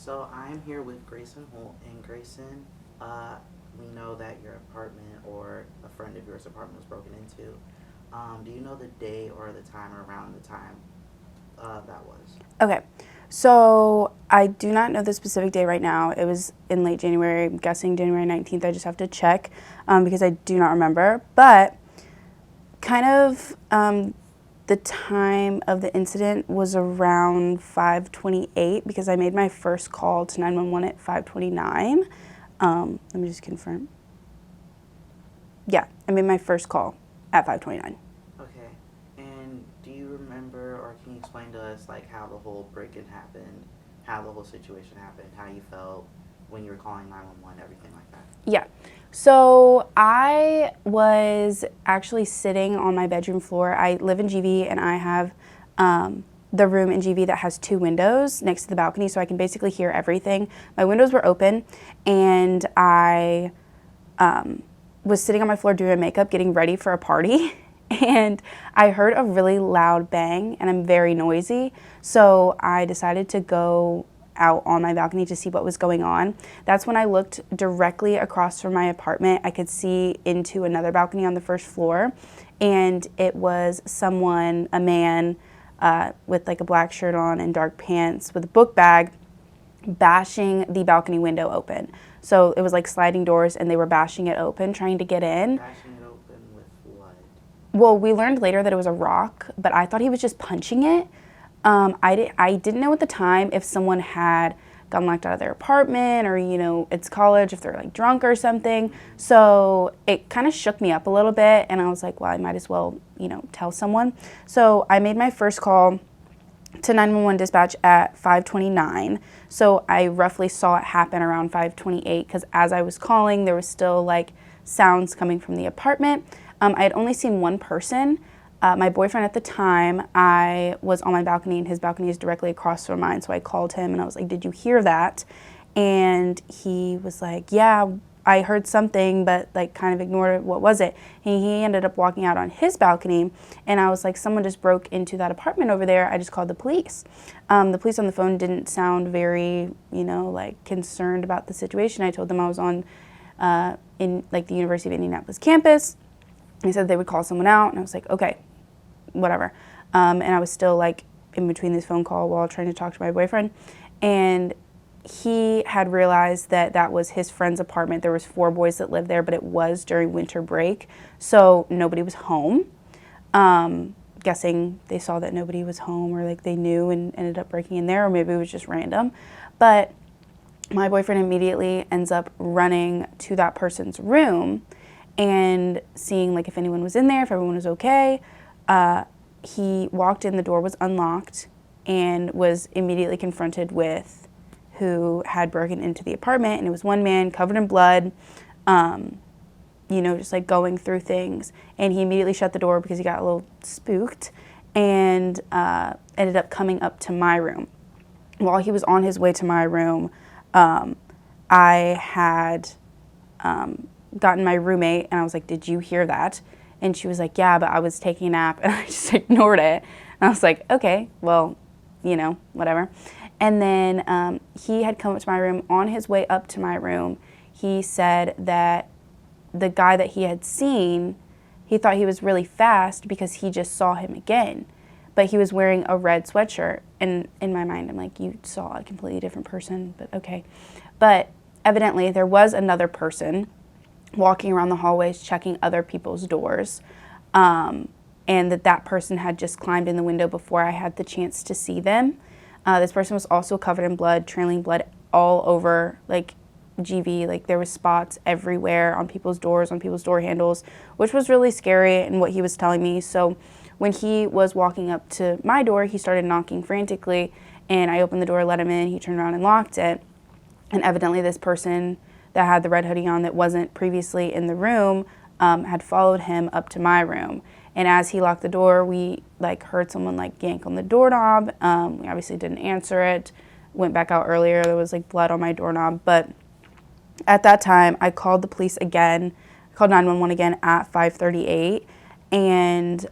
So I'm here with Grason Holt, and Grayson, we know that your apartment or a friend of yours' apartment was broken into. Do you know the day or the time or around the time that was? Okay, so I do not know the specific day right now. It was in late January. I'm guessing January 19th. I just have to check because I do not remember. But kind of the time of the incident was around 5:28 because I made my first call to 911 at 5:29. Let me just confirm. Yeah, I made my first call at 5:29. Okay. And do you remember, or can you explain to us, like, how the whole break-in happened, how the whole situation happened, how you felt when you were calling 911, everything like that? Yeah. So I was actually sitting on my bedroom floor. I live in GV and I have the room in GV that has two windows next to the balcony, so I can basically hear everything. My windows were open and I was sitting on my floor doing makeup, getting ready for a party. And I heard a really loud bang, and I'm very noisy. So I decided to go out on my balcony to see what was going on. That's when I looked directly across from my apartment. I could see into another balcony on the first floor, and it was someone, a man, with like a black shirt on and dark pants with a book bag, bashing the balcony window open. So it was like sliding doors, and they were bashing it open, trying to get in. Bashing it open with what? Well, we learned later that it was a rock, but I thought he was just punching it. I didn't know at the time if someone had gotten locked out of their apartment or, it's college, if they're like drunk or something. So it kind of shook me up a little bit, and I was like, well, I might as well, tell someone. So I made my first call to 911 dispatch at 5:29. So I roughly saw it happen around 5:28 because as I was calling, there was still like sounds coming from the apartment. I had only seen one person. My boyfriend at the time, I was on my balcony and his balcony is directly across from mine. So I called him and I was like, did you hear that? And he was like, yeah, I heard something, but like kind of ignored it. What was it? And he ended up walking out on his balcony, and I was like, someone just broke into that apartment over there. I just called the police. The police on the phone didn't sound very, like concerned about the situation. I told them I was on in like the University of Indianapolis campus. They said they would call someone out, and I was like, okay, whatever. And I was still like in between this phone call while trying to talk to my boyfriend, and he had realized that that was his friend's apartment. There was 4 boys that lived there, but it was during winter break, so nobody was home. Guessing they saw that nobody was home, or like they knew and ended up breaking in there, or maybe it was just random. But my boyfriend immediately ends up running to that person's room and seeing like if anyone was in there, if everyone was okay. He walked in, the door was unlocked, and was immediately confronted with who had broken into the apartment, and it was one man covered in blood, just like going through things. And he immediately shut the door because he got a little spooked, and ended up coming up to my room. While he was on his way to my room, I had gotten my roommate, and I was like, did you hear that? And she was like, yeah, but I was taking a nap, and I just ignored it. And I was like, okay, well, whatever. And then he had come up to my room. On his way up to my room, he said that the guy that he had seen, he thought he was really fast because he just saw him again. But he was wearing a red sweatshirt. And in my mind, I'm like, you saw a completely different person, but okay. But evidently, there was another person walking around the hallways checking other people's doors. And that person had just climbed in the window before I had the chance to see them. This person was also covered in blood, trailing blood all over, like, GV. Like, there was spots everywhere on people's doors, on people's door handles, which was really scary and what he was telling me. So when he was walking up to my door, he started knocking frantically, and I opened the door, let him in. He turned around and locked it. And evidently this person that had the red hoodie on that wasn't previously in the room had followed him up to my room. And as he locked the door, we like heard someone like yank on the doorknob. We obviously didn't answer it. Went back out earlier. There was like blood on my doorknob. But at that time, I called the police again. I called 911 again at 5:38. And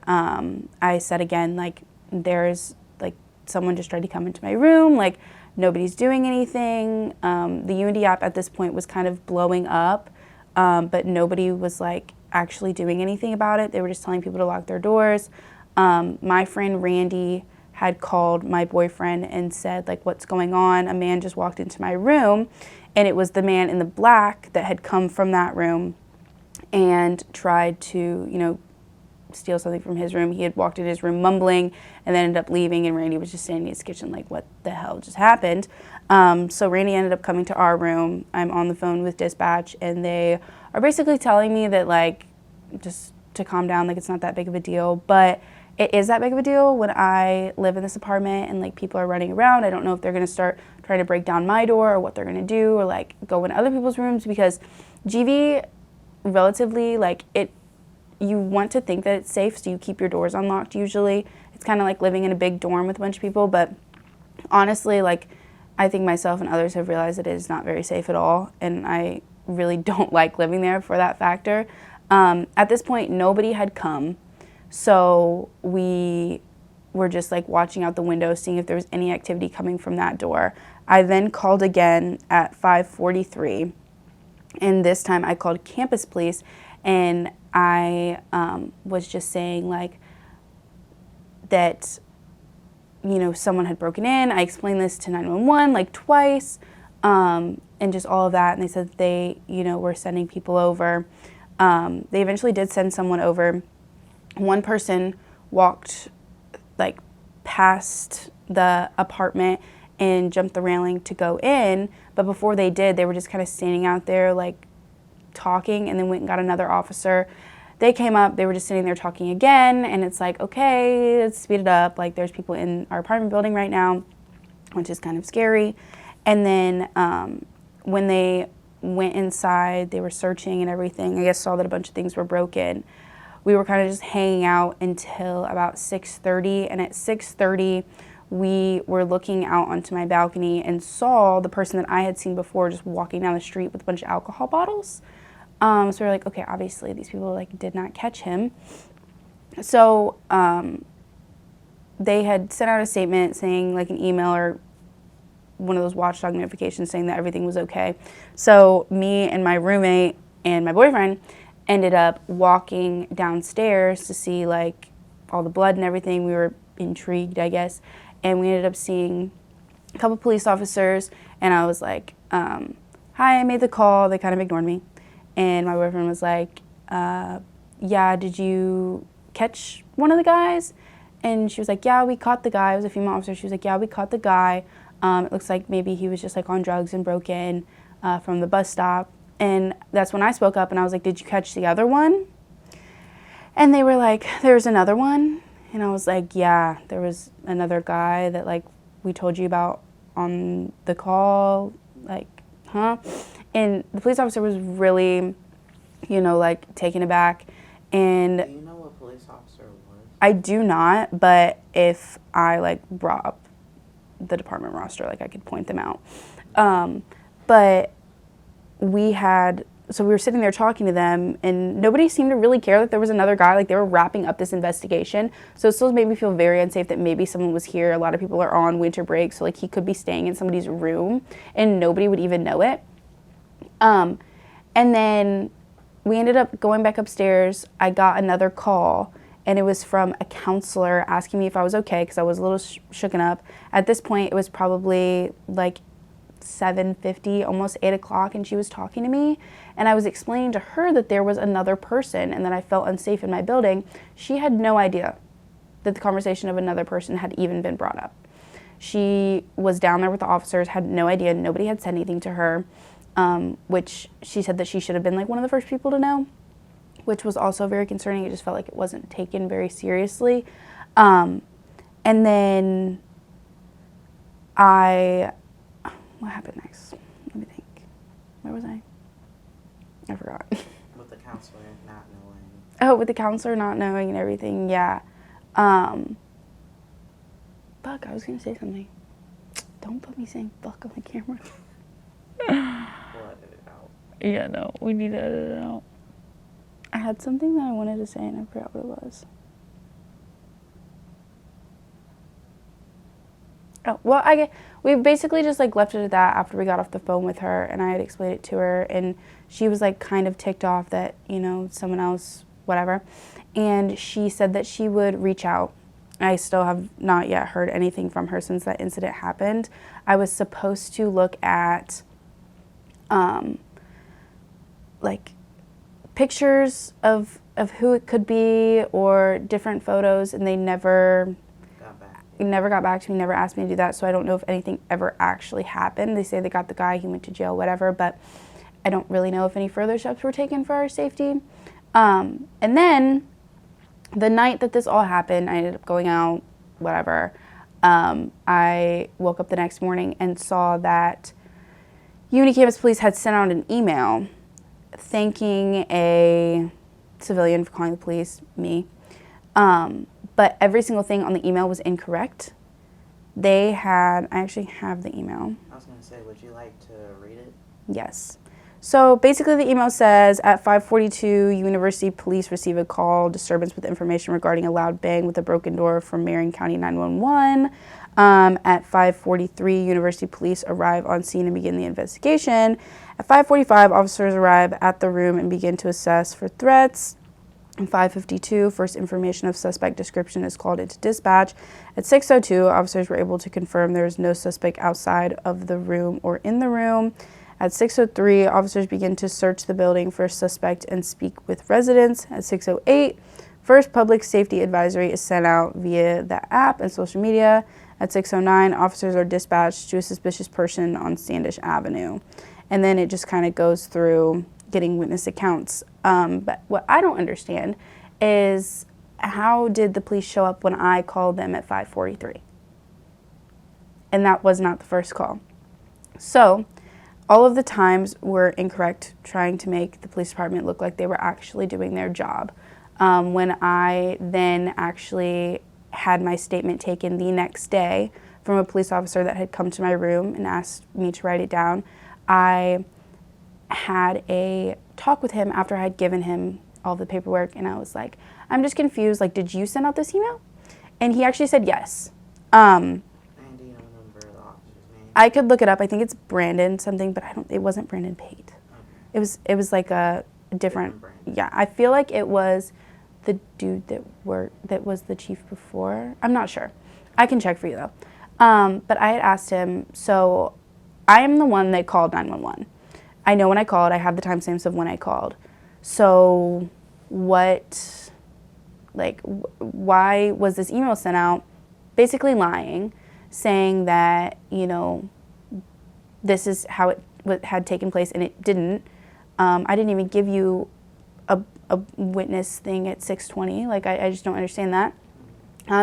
I said again, like, there's like someone just tried to come into my room. Like, nobody's doing anything. The Unity app at this point was kind of blowing up, but nobody was like actually doing anything about it. They were just telling people to lock their doors. My friend Randy had called my boyfriend and said, like, what's going on? A man just walked into my room, and it was the man in the black that had come from that room and tried to, steal something from his room. He had walked in his room mumbling and then ended up leaving, and Randy was just standing in his kitchen like, what the hell just happened? So Randy ended up coming to our room. I'm on the phone with dispatch, and they are basically telling me that, like, just to calm down, like, it's not that big of a deal. But it is that big of a deal when I live in this apartment and, like, people are running around. I don't know if they're going to start trying to break down my door or what they're going to do, or, like, go in other people's rooms, because GV, relatively, like, you want to think that it's safe, so you keep your doors unlocked usually. It's kind of like living in a big dorm with a bunch of people, but honestly, like, I think myself and others have realized that it is not very safe at all, and I really don't like living there for that factor. At this point, nobody had come, so we were just, like, watching out the window, seeing if there was any activity coming from that door. I then called again at 5:43, and this time I called campus police, and I was just saying, like, that, someone had broken in. I explained this to 911, like, twice, and just all of that. And they said that they, were sending people over. They eventually did send someone over. One person walked, like, past the apartment and jumped the railing to go in. But before they did, they were just kind of standing out there, like, talking, and then went and got another officer. They came up, they were just sitting there talking again, and it's like, okay, let's speed it up. Like, there's people in our apartment building right now, which is kind of scary. And then when they went inside, they were searching and everything. I guess saw that a bunch of things were broken. We were kind of just hanging out until about 6:30, and at 6:30, we were looking out onto my balcony and saw the person that I had seen before just walking down the street with a bunch of alcohol bottles. So we were like, okay, obviously these people, like, did not catch him. So they had sent out a statement saying, like, an email or one of those watchdog notifications saying that everything was okay. So me and my roommate and my boyfriend ended up walking downstairs to see, like, all the blood and everything. We were intrigued, I guess, and we ended up seeing a couple police officers, and I was like, hi, I made the call. They kind of ignored me. And my boyfriend was like, yeah, did you catch one of the guys? And she was like, yeah, we caught the guy. It was a female officer. She was like, yeah, we caught the guy. It looks like maybe he was just, like, on drugs and broke in from the bus stop. And that's when I spoke up, and I was like, did you catch the other one? And they were like, there's another one? And I was like, yeah, there was another guy that, like, we told you about on the call. Like, huh? And the police officer was really, like, taken aback. And Do you know what police officer it was? I do not, but if I, like, brought up the department roster, like, I could point them out. But we were sitting there talking to them, and nobody seemed to really care that there was another guy. Like, they were wrapping up this investigation. So it still made me feel very unsafe that maybe someone was here. A lot of people are on winter break, so, like, he could be staying in somebody's room, and nobody would even know it. And then we ended up going back upstairs. I got another call, and it was from a counselor asking me if I was okay, because I was a little shooken up. At this point, it was probably, like, 7:50, almost 8 o'clock, and she was talking to me, and I was explaining to her that there was another person and that I felt unsafe in my building. She had no idea that the conversation of another person had even been brought up. She was down there with the officers, had no idea. Nobody had said anything to her, which she said that she should have been, like, one of the first people to know, which was also very concerning. It just felt like it wasn't taken very seriously. And then what happened next? Let me think. Where was I? I forgot. With the counselor not knowing. Oh, with the counselor not knowing and everything, yeah. Fuck, I was gonna say something. Don't put me saying fuck on the camera. We'll edit it out. Yeah, no, we need to edit it out. I had something that I wanted to say and I forgot what it was. Oh, well, we basically just like left it at that after we got off the phone with her, and I had explained it to her, and she was like kind of ticked off that, you know, someone else, whatever. And she said that she would reach out. I still have not yet heard anything from her since that incident happened. I was supposed to look at like pictures of who it could be or different photos, and they never got back to me, never asked me to do that, so I don't know if anything ever actually happened. They say they got the guy, he went to jail, whatever, but I don't really know if any further steps were taken for our safety. And then the night that this all happened, I ended up going out, whatever. I woke up the next morning and saw that Unity Campus Police had sent out an email thanking a civilian for calling the police, me. But every single thing on the email was incorrect. I actually have the email. I was going to say, would you like to read it? Yes. So basically the email says, at 5:42, University Police receive a call, disturbance with information regarding a loud bang with a broken door from Marion County 911. At 5:43, University Police arrive on scene and begin the investigation. At 5:45, officers arrive at the room and begin to assess for threats. At 5:52, first information of suspect description is called into dispatch. At 6:02, officers were able to confirm there is no suspect outside of the room or in the room. At 6:03, officers begin to search the building for a suspect and speak with residents. At 6:08, first public safety advisory is sent out via the app and social media. At 6:09, officers are dispatched to a suspicious person on Standish Avenue. And then it just kind of goes through getting witness accounts. But what I don't understand is, how did the police show up when I called them at 5:43? And that was not the first call. So all of the times were incorrect, trying to make the police department look like they were actually doing their job. When I then actually had my statement taken the next day from a police officer that had come to my room and asked me to write it down, I had a talk with him after I had given him all the paperwork, and I was like, I'm just confused, like, did you send out this email? And he actually said yes. And do you remember the officer's name? I could look it up. I think it's Brandon something, but it wasn't Brandon Pate. Okay. It was like a different Brandon. yeah, I feel like it was the dude that was the chief before. I'm not sure. I can check for you though. But I had asked him, so I am the one that called 911. I know when I called, I have the timestamps of when I called. So why was this email sent out basically lying, saying that, you know, this is how it had taken place, and it didn't. I didn't even give you a witness thing at 6:20. Like, I just don't understand that.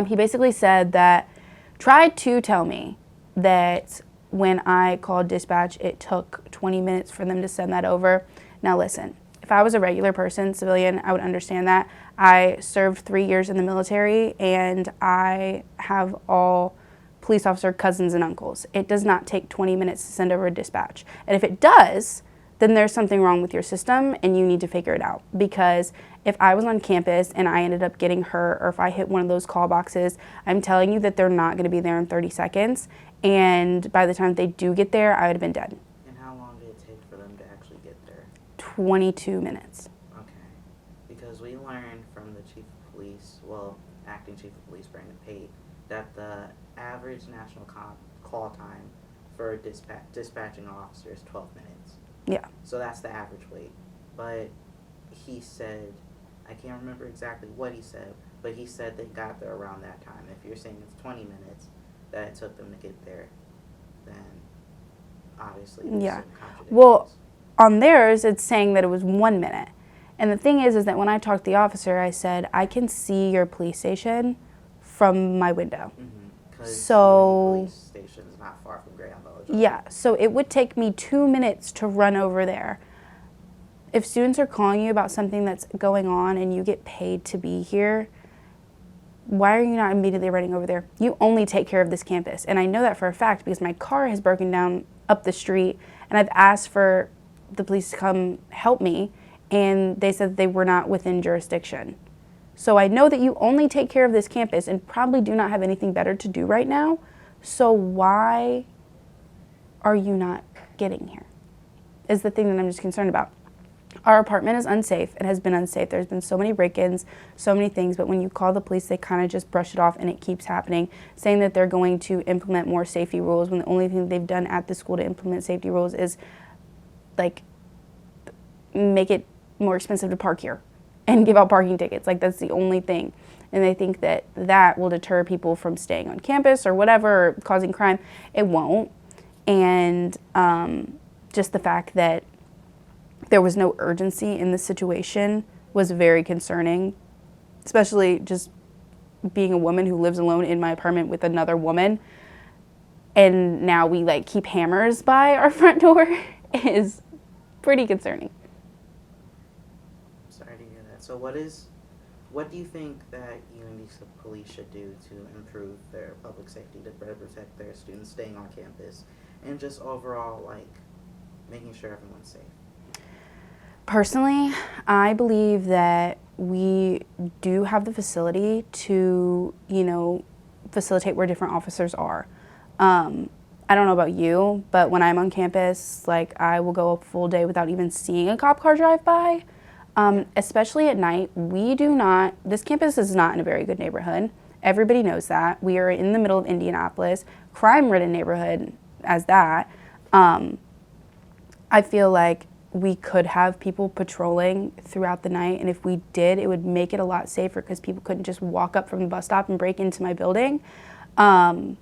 He basically said that, tried to tell me that when I called dispatch, it took 20 minutes for them to send that over. Now listen, if I was a regular person, civilian, I would understand that. I served 3 years in the military, and I have all police officer cousins and uncles. It does not take 20 minutes to send over a dispatch. And if it does, then there's something wrong with your system and you need to figure it out. Because if I was on campus and I ended up getting hurt, or if I hit one of those call boxes, I'm telling you that they're not going to be there in 30 seconds. And by the time they do get there, I would have been dead. And how long did it take for them to actually get there? 22 minutes. Okay. Because we learned from the chief of police, well, acting chief of police, Brandon Pate, that the average national call time for a dispatching officer is 12 minutes. Yeah. So that's the average wait. But he said, I can't remember exactly what he said, but he said they got there around that time. If you're saying it's 20 minutes that it took them to get there, then obviously there's some contradictions. Well, on theirs, it's saying that it was 1 minute. And the thing is that when I talked to the officer, I said, I can see your police station from my window. Because So the police station is not far from Graham Village. yeah, so it would take me 2 minutes to run over there. If students are calling you about something that's going on and you get paid to be here, why are you not immediately running over there? You only take care of this campus. And I know that for a fact because my car has broken down up the street, and I've asked for the police to come help me, and they said they were not within jurisdiction. So I know that you only take care of this campus and probably do not have anything better to do right now. So why are you not getting here? Is the thing that I'm just concerned about. Our apartment is unsafe. It has been unsafe. There's been so many break-ins, so many things, but when you call the police, they kind of just brush it off and it keeps happening, saying that they're going to implement more safety rules when the only thing they've done at the school to implement safety rules is like make it more expensive to park here and give out parking tickets. Like that's the only thing. And they think that that will deter people from staying on campus or whatever, or causing crime. It won't. And just the fact that there was no urgency in the situation was very concerning, especially just being a woman who lives alone in my apartment with another woman. And now we like keep hammers by our front door is pretty concerning. Sorry to hear that. So what do you think that UND's police should do to improve their public safety to better protect their students staying on campus and just overall like making sure everyone's safe? Personally, I believe that we do have the facility to, facilitate where different officers are. I don't know about you, but when I'm on campus, like I will go a full day without even seeing a cop car drive by. Especially at night, this campus is not in a very good neighborhood. Everybody knows that. We are in the middle of Indianapolis, crime-ridden neighborhood as that. I feel like we could have people patrolling throughout the night, and if we did, it would make it a lot safer because people couldn't just walk up from the bus stop and break into my building. I've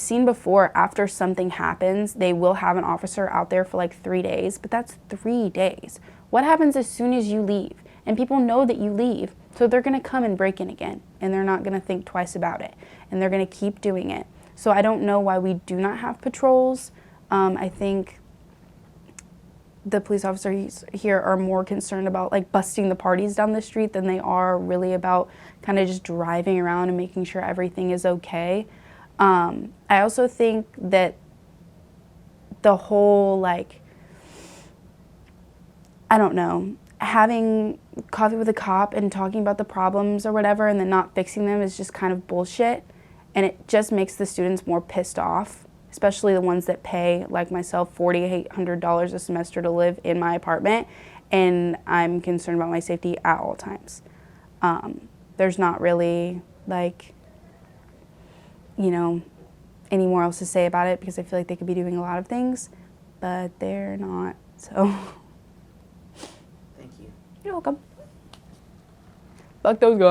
seen before, after something happens, they will have an officer out there for like 3 days, but that's 3 days. What happens as soon as you leave? And people know that you leave, so they're gonna come and break in again, and they're not gonna think twice about it, and they're gonna keep doing it. So I don't know why we do not have patrols. I think the police officers here are more concerned about like busting the parties down the street than they are really about kind of just driving around and making sure everything is okay. I also think that the whole having coffee with a cop and talking about the problems or whatever and then not fixing them is just kind of bullshit, and it just makes the students more pissed off, especially the ones that pay, like myself, $4,800 a semester to live in my apartment, and I'm concerned about my safety at all times. There's not really any more else to say about it because I feel like they could be doing a lot of things, but they're not, so. Thank you. You're welcome. Fuck those guys.